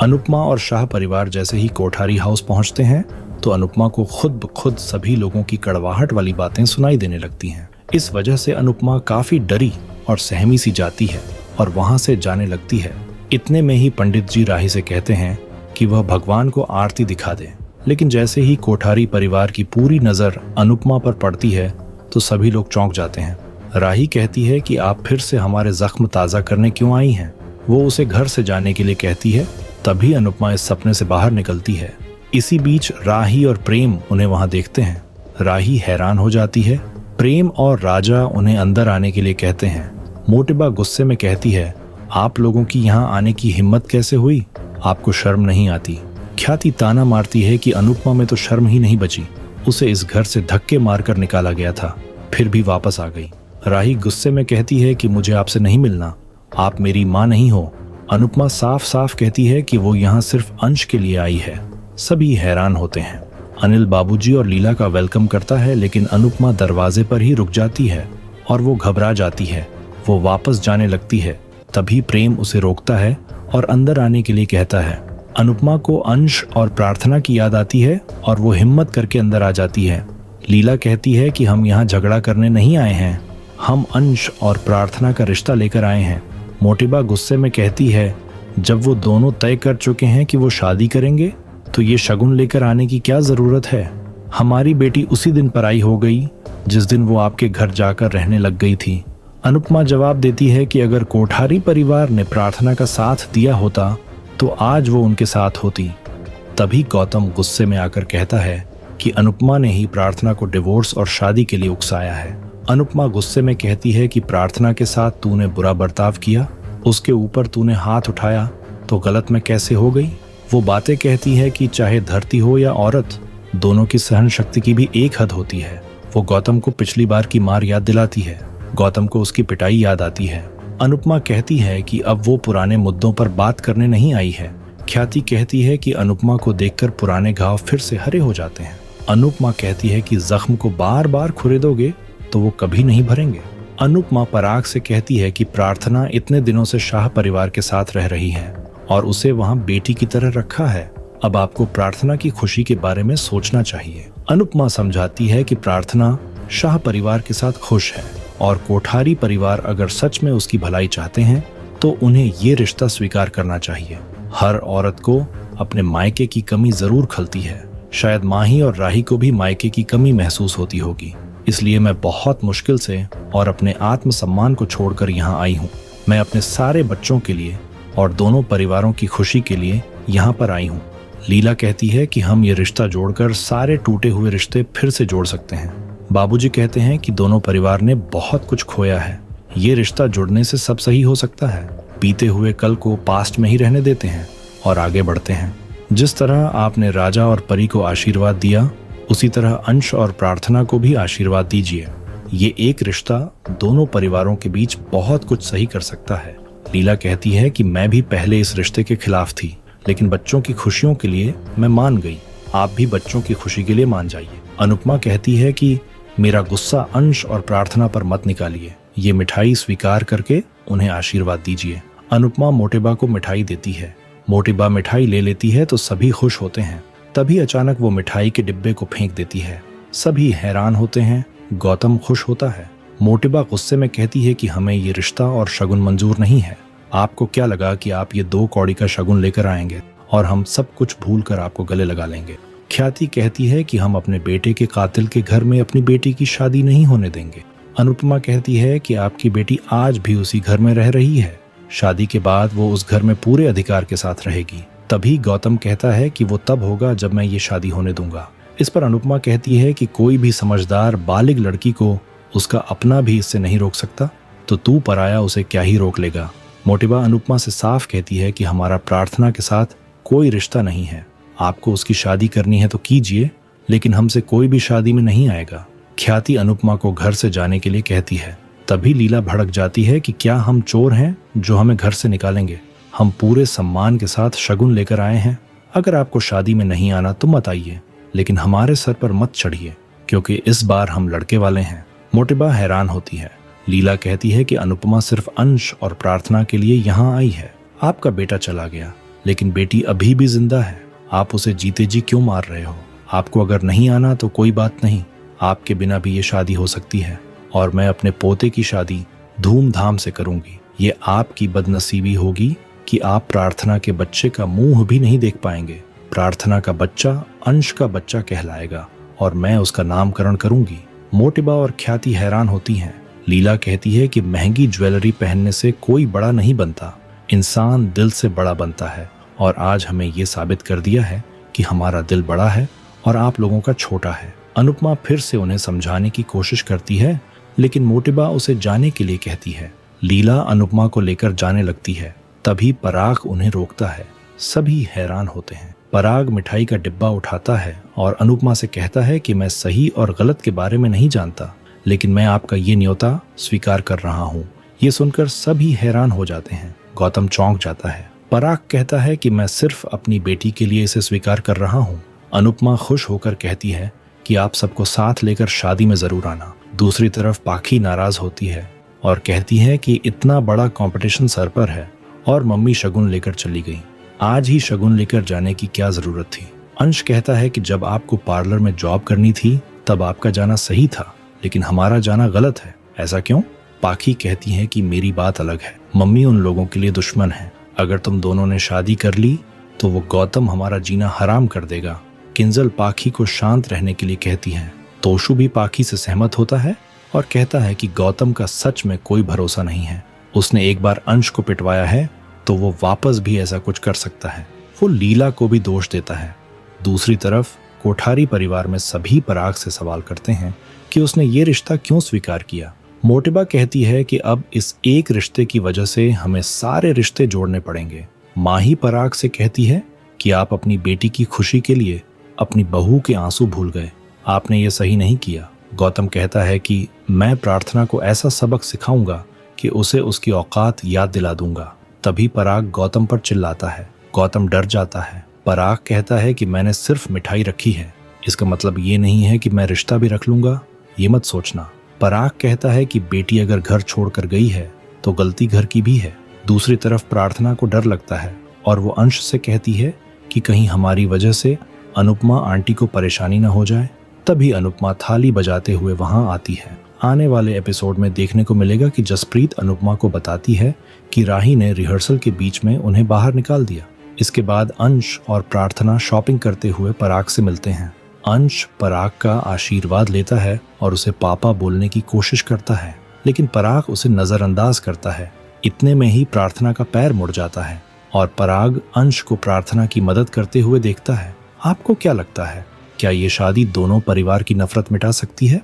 अनुपमा और शाह परिवार जैसे ही कोठारी हाउस पहुंचते हैं तो अनुपमा को खुद ब खुद सभी लोगों की कड़वाहट वाली बातें सुनाई देने लगती हैं। इस वजह से अनुपमा काफी डरी और सहमी सी जाती है और वहां से जाने लगती है। इतने में ही पंडित जी राही से कहते हैं कि वह भगवान को आरती दिखा दे, लेकिन जैसे ही कोठारी परिवार की पूरी नजर अनुपमा पर पड़ती है तो सभी लोग चौंक जाते हैं। राही कहती है कि आप फिर से हमारे जख्म ताज़ा करने क्यों आई हैं? वो उसे घर से जाने के लिए कहती है। तभी अनुपमा इस सपने से बाहर निकलती है। इसी बीच राही और प्रेम उन्हें वहां देखते हैं। राही हैरान हो जाती है। प्रेम और राजा उन्हें अंदर आने के लिए कहते हैं। मोटिबा गुस्से में कहती है, आप लोगों की यहाँ आने की हिम्मत कैसे हुई? आपको शर्म नहीं आती? ख्याति ताना मारती है कि अनुपमा में तो शर्म ही नहीं बची। उसे इस घर से धक्के मारकर निकाला गया था, फिर भी वापस आ गई। राही गुस्से में कहती है कि मुझे आपसे नहीं मिलना, आप मेरी माँ नहीं हो। अनुपमा साफ साफ कहती है कि वो यहाँ सिर्फ अंश के लिए आई है। सभी हैरान होते हैं। अनिल बाबूजी और लीला का वेलकम करता है, लेकिन अनुपमा दरवाजे पर ही रुक जाती है और वो घबरा जाती है। वो वापस जाने लगती है। तभी प्रेम उसे रोकता है और अंदर आने के लिए कहता है। अनुपमा को अंश और प्रार्थना की याद आती है और वो हिम्मत करके अंदर आ जाती है। लीला कहती है कि हम यहाँ झगड़ा करने नहीं आए हैं, हम अंश और प्रार्थना का रिश्ता लेकर आए हैं। मोटिबा गुस्से में कहती है, जब वो दोनों तय कर चुके हैं कि वो शादी करेंगे तो ये शगुन लेकर आने की क्या जरूरत है? हमारी बेटी उसी दिन पराई हो गई जिस दिन वो आपके घर जाकर रहने लग गई थी। अनुपमा जवाब देती है कि अगर कोठारी परिवार ने प्रार्थना का साथ दिया होता तो आज वो उनके साथ होती। तभी गौतम गुस्से में आकर कहता है कि अनुपमा ने ही प्रार्थना को डिवोर्स और शादी के लिए उकसाया है। अनुपमा गुस्से में कहती है कि प्रार्थना के साथ तूने बुरा बर्ताव किया, उसके ऊपर तूने हाथ उठाया तो गलत मैं कैसे हो गई? वो बातें कहती है कि चाहे धरती हो या औरत, दोनों की सहन शक्ति की भी एक हद होती है। वो गौतम को पिछली बार की मार याद दिलाती है। गौतम को उसकी पिटाई याद आती है। अनुपमा कहती है कि अब वो पुराने मुद्दों पर बात करने नहीं आई है। ख्याति कहती है कि अनुपमा को देखकर पुराने घाव फिर से हरे हो जाते हैं। अनुपमा कहती है कि जख्म को बार बार खुरेदोगे तो वो कभी नहीं भरेंगे। अनुपमा पराग से कहती है कि प्रार्थना इतने दिनों से शाह परिवार के साथ रह रही है और उसे वहां बेटी की तरह रखा है। अब आपको प्रार्थना की खुशी के बारे में सोचना चाहिए। अनुपमा समझाती है कि प्रार्थना शाह परिवार के साथ खुश है और कोठारी परिवार अगर सच में उसकी भलाई चाहते हैं तो उन्हें ये रिश्ता स्वीकार करना चाहिए। हर औरत को अपने मायके की कमी जरूर खलती है। शायद माही और राही को भी मायके की कमी महसूस होती होगी। इसलिए मैं बहुत मुश्किल से और अपने आत्मसम्मान को छोड़कर यहाँ आई हूँ। मैं अपने सारे बच्चों के लिए और दोनों परिवारों की खुशी के लिए यहाँ पर आई हूँ। लीला कहती है कि हम ये रिश्ता जोड़कर सारे टूटे हुए रिश्ते फिर से जोड़ सकते हैं। बाबूजी कहते हैं कि दोनों परिवार ने बहुत कुछ खोया है, ये रिश्ता जुड़ने से सब सही हो सकता है। बीते हुए कल को पास्ट में ही रहने देते हैं और आगे बढ़ते हैं। जिस तरह आपने राजा और परी को आशीर्वाद दिया, उसी तरह अंश और प्रार्थना को भी आशीर्वाद दीजिए। ये एक रिश्ता दोनों परिवारों के बीच बहुत कुछ सही कर सकता है। लीला कहती है कि मैं भी पहले इस रिश्ते के खिलाफ थी, लेकिन बच्चों की खुशियों के लिए मैं मान गई। आप भी बच्चों की खुशी के लिए मान जाइए। अनुपमा कहती है कि मेरा गुस्सा अंश और प्रार्थना पर मत निकालिए, ये मिठाई स्वीकार करके उन्हें आशीर्वाद दीजिए। अनुपमा मोटिबा को मिठाई देती है। मोटिबा मिठाई ले लेती है तो सभी खुश होते हैं। तभी अचानक वो मिठाई के डिब्बे को फेंक देती है। सभी हैरान होते हैं। गौतम खुश होता है। मोटिबा गुस्से में कहती है कि हमें ये रिश्ता और शगुन मंजूर नहीं है। आपको क्या लगा कि आप ये 2 कौड़ी का शगुन लेकर आएंगे और हम सब कुछ भूल कर आपको गले लगा लेंगे? ख्याति कहती है कि हम अपने बेटे के कातिल के घर में अपनी बेटी की शादी नहीं होने देंगे। अनुपमा कहती है कि आपकी बेटी आज भी उसी घर में रह रही है। शादी के बाद वो उस घर में पूरे अधिकार के साथ रहेगी। तभी गौतम कहता है कि वो तब होगा जब मैं ये शादी होने दूंगा। इस पर अनुपमा कहती है कि कोई भी समझदार बालिग लड़की को उसका अपना भी इससे नहीं रोक सकता, तो तू पराया उसे क्या ही रोक लेगा। मोटिबा अनुपमा से साफ कहती है कि हमारा प्रार्थना के साथ कोई रिश्ता नहीं है। आपको उसकी शादी करनी है तो कीजिए, लेकिन हमसे कोई भी शादी में नहीं आएगा। ख्याति अनुपमा को घर से जाने के लिए कहती है। तभी लीला भड़क जाती है कि क्या हम चोर हैं जो हमें घर से निकालेंगे? हम पूरे सम्मान के साथ शगुन लेकर आए हैं। अगर आपको शादी में नहीं आना तो मत आइए, लेकिन हमारे सर पर मत चढ़िए, क्योंकि इस बार हम लड़के वाले हैं। मोटिबा हैरान होती है। लीला कहती है कि अनुपमा सिर्फ अंश और प्रार्थना के लिए यहाँ आई है। आपका बेटा चला गया, लेकिन बेटी अभी भी जिंदा है, आप उसे जीते जी क्यों मार रहे हो? आपको अगर नहीं आना तो कोई बात नहीं, आपके बिना भी ये शादी हो सकती है और मैं अपने पोते की शादी धूमधाम से करूंगी। ये आपकी बदनसीबी होगी कि आप प्रार्थना के बच्चे का मुंह भी नहीं देख पाएंगे। प्रार्थना का बच्चा अंश का बच्चा कहलाएगा और मैं उसका नामकरण करूंगी। मोटिबा और ख्याति हैरान होती हैं। लीला कहती है कि महंगी ज्वेलरी पहनने से कोई बड़ा नहीं बनता, इंसान दिल से बड़ा बनता है और आज हमें ये साबित कर दिया है कि हमारा दिल बड़ा है और आप लोगों का छोटा है। अनुपमा फिर से उन्हें समझाने की कोशिश करती है, लेकिन मोटिबा उसे जाने के लिए कहती है। लीला अनुपमा को लेकर जाने लगती है, तभी पराग उन्हें रोकता है। सभी हैरान होते हैं। पराग मिठाई का डिब्बा उठाता है और अनुपमा से कहता है कि मैं सही और गलत के बारे में नहीं जानता, लेकिन मैं आपका ये न्योता स्वीकार कर रहा हूँ। ये सुनकर सभी हैरान हो जाते हैं। गौतम चौंक जाता है। पराग कहता है कि मैं सिर्फ अपनी बेटी के लिए इसे स्वीकार कर रहा हूँ। अनुपमा खुश होकर कहती है कि आप सबको साथ लेकर शादी में जरूर आना। दूसरी तरफ पाखी नाराज होती है और कहती है कि इतना बड़ा कंपटीशन सर पर है और मम्मी शगुन लेकर चली गई। आज ही शगुन लेकर जाने की क्या जरूरत थी? अंश कहता है कि जब आपको पार्लर में जॉब करनी थी तब आपका जाना सही था, लेकिन हमारा जाना गलत है। ऐसा क्यों? पाखी कहती है कि मेरी बात अलग है। मम्मी उन लोगों के लिए दुश्मन है। अगर तुम दोनों ने शादी कर ली तो वो गौतम हमारा जीना हराम कर देगा। किंजल पाखी को शांत रहने के लिए कहती है। तोशु भी पाखी से सहमत होता है और कहता है कि गौतम का सच में कोई भरोसा नहीं है। उसने एक बार अंश को पिटवाया है तो वो वापस भी ऐसा कुछ कर सकता है। वो लीला को भी दोष देता है। दूसरी तरफ कोठारी परिवार में सभी पराग से सवाल करते हैं कि उसने ये रिश्ता क्यों स्वीकार किया। मोटिबा कहती है कि अब इस एक रिश्ते की वजह से हमें सारे रिश्ते जोड़ने पड़ेंगे। माही पराग से कहती है कि आप अपनी बेटी की खुशी के लिए अपनी बहू के आंसू भूल गए, आपने ये सही नहीं किया। गौतम कहता है कि मैं प्रार्थना को ऐसा सबक सिखाऊंगा कि उसे उसकी औकात याद दिला दूंगा। तभी पराग गौतम पर चिल्लाता है। गौतम डर जाता है। पराग कहता है कि मैंने सिर्फ मिठाई रखी है, इसका मतलब ये नहीं है कि मैं रिश्ता भी रख लूंगा, ये मत सोचना। पराग कहता है कि बेटी अगर घर छोड़कर गई है तो गलती घर की भी है। दूसरी तरफ प्रार्थना को डर लगता है और वो अंश से कहती है कि कहीं हमारी वजह से अनुपमा आंटी को परेशानी न हो जाए। तभी अनुपमा थाली बजाते हुए वहां आती है। आने वाले एपिसोड में देखने को मिलेगा कि जसप्रीत अनुपमा को बताती है कि राही ने रिहर्सल के बीच में उन्हें बाहर निकाल दिया। इसके बाद अंश और प्रार्थना शॉपिंग करते हुए पराग से मिलते हैं। अंश पराग का आशीर्वाद लेता है और उसे पापा बोलने की कोशिश करता है, लेकिन पराग उसे नजरअंदाज करता है। इतने में ही प्रार्थना का पैर मुड़ जाता है और पराग अंश को प्रार्थना की मदद करते हुए देखता है। आपको क्या लगता है, क्या ये शादी दोनों परिवार की नफरत मिटा सकती है?